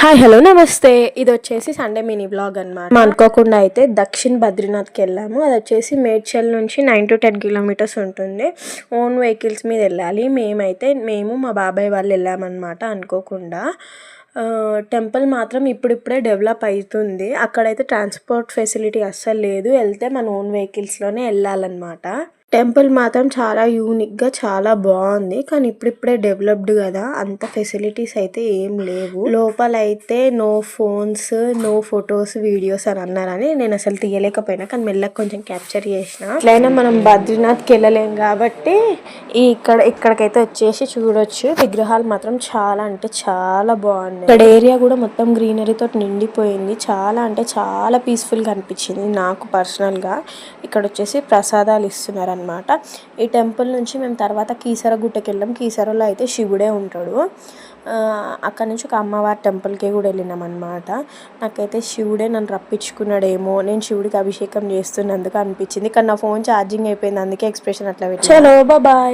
Hi hello నమస్తే. ఇది వచ్చేసి సండే మినీ బ్లాగ్ అనమాట. అనుకోకుండా అయితే దక్షిణ్ బద్రీనాథ్కి వెళ్ళాము. అది వచ్చేసి మేడ్చల్ నుంచి 9 to 10 కిలోమీటర్స్ ఉంటుంది. ఓన్ వెహికల్స్ మీద వెళ్ళాలి. మేము మా బాబాయ్ వాళ్ళు వెళ్ళామన్నమాట అనుకోకుండా. టెంపుల్ మాత్రం ఇప్పుడిప్పుడే డెవలప్ అవుతుంది. అక్కడైతే ట్రాన్స్పోర్ట్ ఫెసిలిటీ అస్సలు లేదు. వెళ్తే మన ఓన్ వెహికల్స్లోనే వెళ్ళాలన్నమాట. టెంపుల్ మాత్రం చాలా యూనిక్గా చాలా బాగుంది. కానీ ఇప్పుడిప్పుడే డెవలప్డ్ కదా, అంత ఫెసిలిటీస్ అయితే ఏం లేవు. లోపల అయితే no phones, no photos, videos అని అన్నారని నేను అసలు తీయలేకపోయినా. కానీ మెల్లగా కొంచెం క్యాప్చర్ చేసిన. అట్లయినా మనం బద్రీనాథ్కి వెళ్ళలేం కాబట్టి ఇక్కడికైతే వచ్చేసి చూడొచ్చు. విగ్రహాలు మాత్రం చాలా అంటే చాలా బాగున్నాయి. ఇక్కడ ఏరియా కూడా మొత్తం గ్రీనరీతో నిండిపోయింది. చాలా అంటే చాలా పీస్ఫుల్గా అనిపించింది నాకు పర్సనల్గా. ఇక్కడ వచ్చేసి ప్రసాదాలు ఇస్తున్నారు అనమాట. ఈ టెంపుల్ నుంచి మేము తర్వాత కీసర గుట్టకి వెళ్ళాం. కీసరలో అయితే శివుడే ఉంటాడు. అక్కడ నుంచి ఒక అమ్మవారి టెంపుల్కి కూడా వెళ్ళినాం అనమాట. నాకైతే శివుడే నన్ను రప్పించుకున్నాడేమో, నేను శివుడికి అభిషేకం చేస్తున్నందుకు అనిపించింది. కానీ నా ఫోన్ ఛార్జింగ్ అయిపోయింది, అందుకే ఎక్స్ప్రెషన్ అట్లా పెట్టాను. చలో బాయ్.